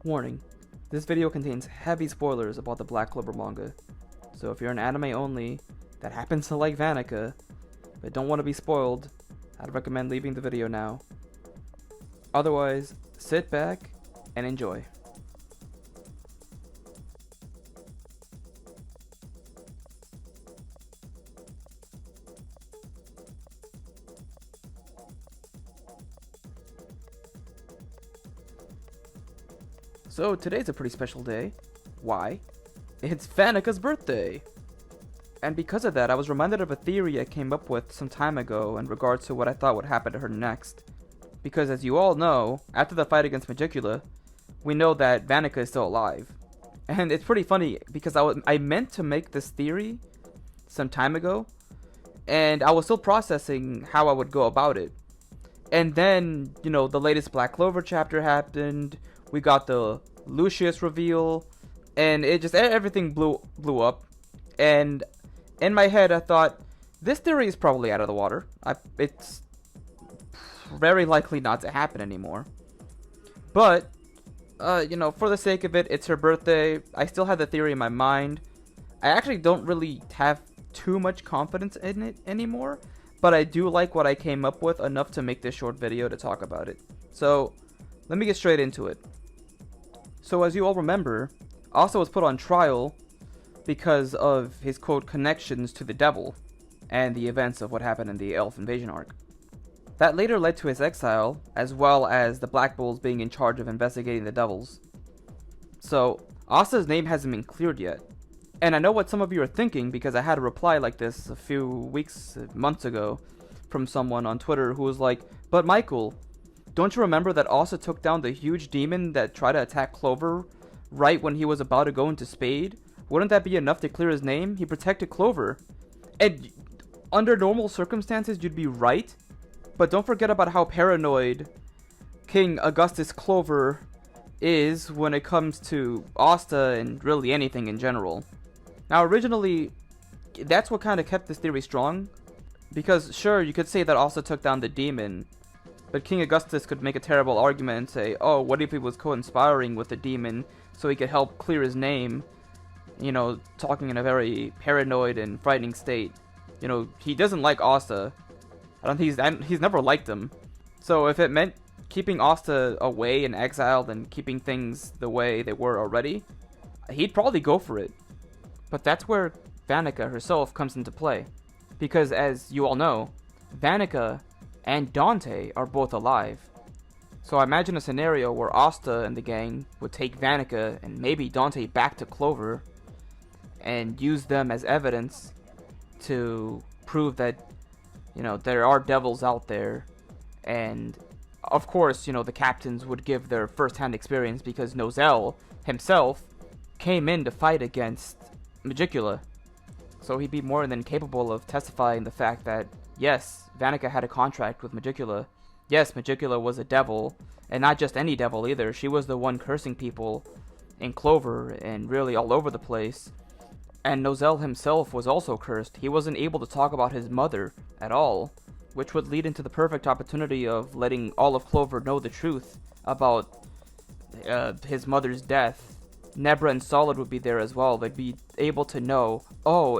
Warning, this video contains heavy spoilers about the Black Clover manga, so if you're an anime only that happens to like Vanica, but don't want to be spoiled, I'd recommend leaving the video now. Otherwise, sit back and enjoy. So today's a pretty special day. Why? It's Vanica's birthday! And because of that, I was reminded of a theory I came up with some time ago in regards to what I thought would happen to her next. Because as you all know, after the fight against Magicula, we know that Vanica is still alive. And it's pretty funny because I meant to make this theory some time ago, and I was still processing how I would go about it. And then, the latest Black Clover chapter happened. We got the Lucius reveal, and it just everything blew up. And in my head, I thought this theory is probably out of the water. It's very likely not to happen anymore. But for the sake of it, it's her birthday. I still have the theory in my mind. I actually don't really have too much confidence in it anymore, but I do like what I came up with enough to make this short video to talk about it. So let me get straight into it. So as you all remember, Asa was put on trial because of his quote connections to the devil and the events of what happened in the Elf Invasion arc. That later led to his exile, as well as the Black Bulls being in charge of investigating the devils. So Asa's name hasn't been cleared yet. And I know what some of you are thinking because I had a reply like this a few months ago from someone on Twitter who was like, "But Michael, don't you remember that Asa took down the huge demon that tried to attack Clover right when he was about to go into Spade? Wouldn't that be enough to clear his name? He protected Clover." And under normal circumstances, you'd be right. But don't forget about how paranoid King Augustus Clover is when it comes to Asta and really anything in general. Now, originally, that's what kind of kept this theory strong. Because, sure, you could say that Asta took down the demon, but King Augustus could make a terrible argument and say, oh, what if he was co-inspiring with the demon so he could help clear his name? Talking in a very paranoid and frightening state. He doesn't like Asta. He's never liked him. So if it meant keeping Asta away and exiled and keeping things the way they were already, he'd probably go for it. But that's where Vanica herself comes into play. Because as you all know, Vanica and Dante are both alive. So I imagine a scenario where Asta and the gang would take Vanica and maybe Dante back to Clover and use them as evidence to prove that, there are devils out there. And of course, the captains would give their first-hand experience because Nozel himself came in to fight against Magicula. So he'd be more than capable of testifying the fact that, yes, Vanica had a contract with Magicula. Yes, Magicula was a devil, and not just any devil either. She was the one cursing people in Clover and really all over the place. And Nozel himself was also cursed. He wasn't able to talk about his mother at all, which would lead into the perfect opportunity of letting all of Clover know the truth about his mother's death. Nebra and Solid would be there as well. They'd be able to know, oh,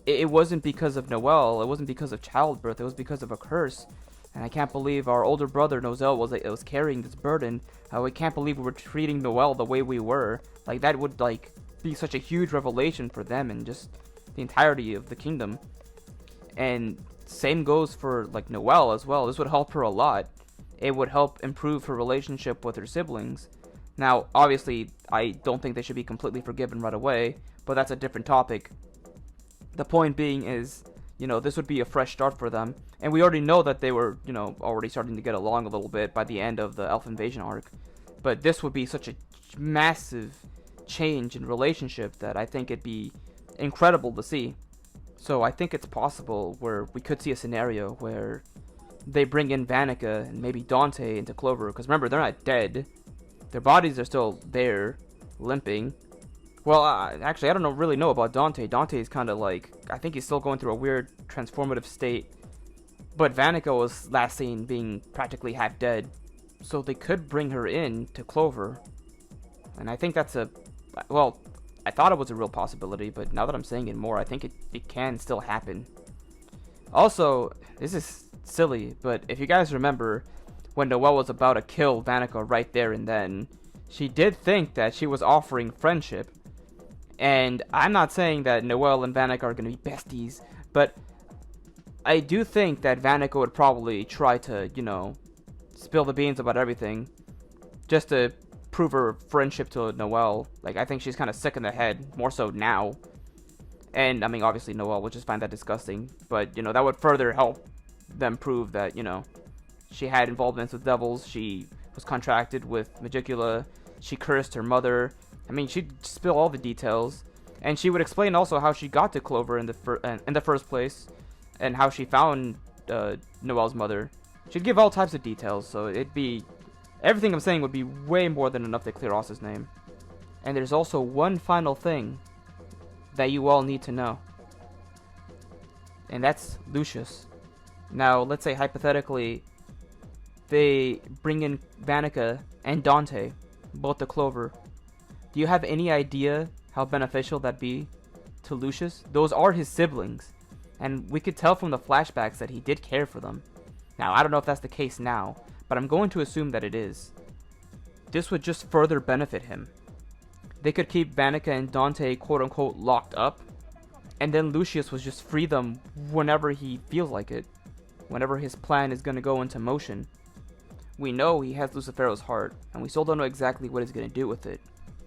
it wasn't because of Noel, it wasn't because of childbirth, it was because of a curse. And I can't believe our older brother Nozel was carrying this burden. We can't believe we were treating Noel the way we were. Like, that would be such a huge revelation for them and just the entirety of the kingdom. And same goes for Noel as well. This would help her a lot. It would help improve her relationship with her siblings. Now, obviously, I don't think they should be completely forgiven right away, but that's a different topic. The point being is, this would be a fresh start for them. And we already know that they were, already starting to get along a little bit by the end of the Elf Invasion arc. But this would be such a massive change in relationship that I think it'd be incredible to see. So I think it's possible where we could see a scenario where they bring in Vanica and maybe Dante into Clover. Because remember, they're not dead. Their bodies are still there, limping. Well, actually, I don't really know about Dante. Dante is kind of I think he's still going through a weird transformative state. But Vanica was last seen being practically half dead. So they could bring her in to Clover. And I think that's well, I thought it was a real possibility, but now that I'm saying it more, I think it can still happen. Also, this is silly, but if you guys remember, when Noelle was about to kill Vanica right there and then, she did think that she was offering friendship. And I'm not saying that Noelle and Vanica are going to be besties, but I do think that Vanica would probably try to, you know, spill the beans about everything just to prove her friendship to Noelle. Like, I think she's kind of sick in the head, more so now. And, I mean, obviously Noelle would just find that disgusting, but, you know, that would further help them prove that, you know, she had involvements with devils, she was contracted with Magicula, she cursed her mother. I mean, she'd spill all the details, and she would explain also how she got to Clover in the first place, and how she found Noelle's mother. She'd give all types of details, so it'd be... everything I'm saying would be way more than enough to clear Ross's name. And there's also one final thing that you all need to know. And that's Lucius. Now, let's say hypothetically, they bring in Vanica and Dante, both to Clover. Do you have any idea how beneficial that'd be to Lucius? Those are his siblings, and we could tell from the flashbacks that he did care for them. Now, I don't know if that's the case now, but I'm going to assume that it is. This would just further benefit him. They could keep Vanica and Dante quote-unquote locked up, and then Lucius would just free them whenever he feels like it, whenever his plan is going to go into motion. We know he has Lucifero's heart, and we still don't know exactly what he's going to do with it.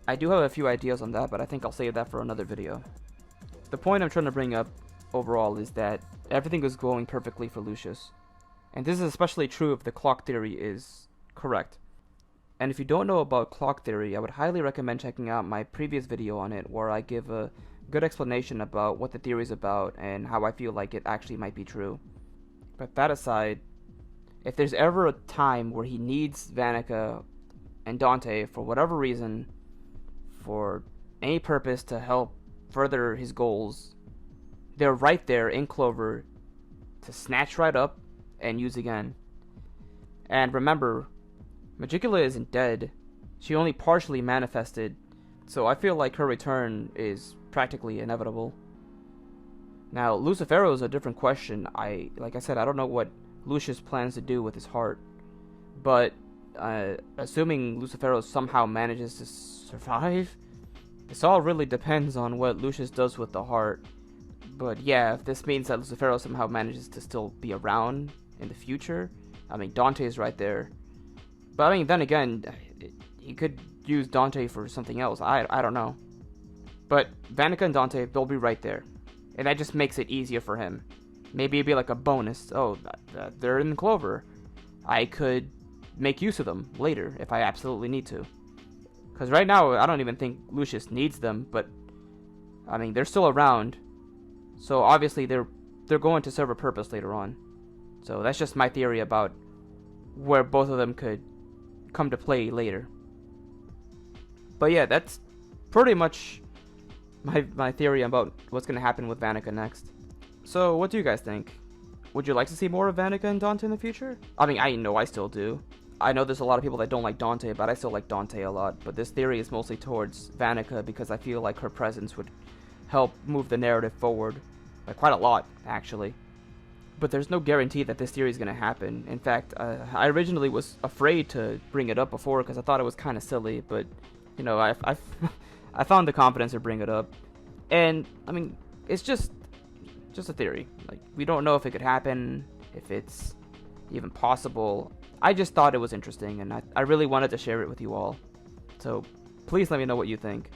I do have a few ideas on that, but I think I'll save that for another video. The point I'm trying to bring up overall is that everything is going perfectly for Lucius. And this is especially true if the clock theory is correct. And if you don't know about clock theory, I would highly recommend checking out my previous video on it, where I give a good explanation about what the theory is about and how I feel like it actually might be true. But that aside, if there's ever a time where he needs Vanica and Dante for whatever reason, for any purpose to help further his goals, they're right there in Clover to snatch right up and use again. And remember, Magicula isn't dead. She only partially manifested, so I feel like her return is practically inevitable. Now, Lucifero is a different question. Like I said, I don't know what Lucius plans to do with his heart, but assuming Lucifero somehow manages to survive, this all really depends on what Lucius does with the heart. But yeah, if this means that Lucifero somehow manages to still be around in the future, I mean, Dante is right there. But I mean, then again, he could use Dante for something else. I don't know. But Vanica and Dante, they'll be right there. And that just makes it easier for him. Maybe it'd be like a bonus. Oh, they're in Clover. I could make use of them later if I absolutely need to. Because right now, I don't even think Lucius needs them. But, I mean, they're still around. So obviously, they're going to serve a purpose later on. So that's just my theory about where both of them could come to play later. But yeah, that's pretty much my theory about what's going to happen with Vanica next. So what do you guys think? Would you like to see more of Vanica and Dante in the future? I mean, I know I still do. I know there's a lot of people that don't like Dante, but I still like Dante a lot. But this theory is mostly towards Vanica because I feel like her presence would help move the narrative forward. Like, quite a lot, actually. But there's no guarantee that this theory is going to happen. In fact, I originally was afraid to bring it up before because I thought it was kind of silly. But, you know, I found the confidence to bring it up. And, I mean, it's just a theory. Like, we don't know if it could happen, if it's even possible. I just thought it was interesting, and I really wanted to share it with you all. So, please let me know what you think.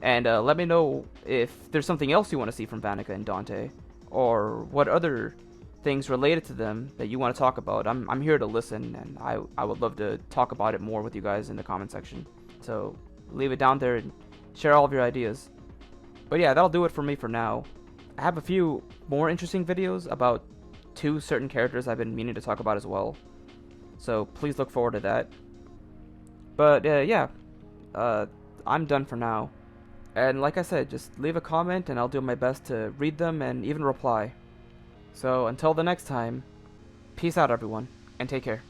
And let me know if there's something else you want to see from Vanica and Dante, or what other things related to them that you want to talk about. I'm here to listen, and I would love to talk about it more with you guys in the comment section. So leave it down there and share all of your ideas. But yeah, that'll do it for me for now. I have a few more interesting videos about 2 certain characters I've been meaning to talk about as well. So please look forward to that. But yeah, I'm done for now. And like I said, just leave a comment and I'll do my best to read them and even reply. So until the next time, peace out everyone, and take care.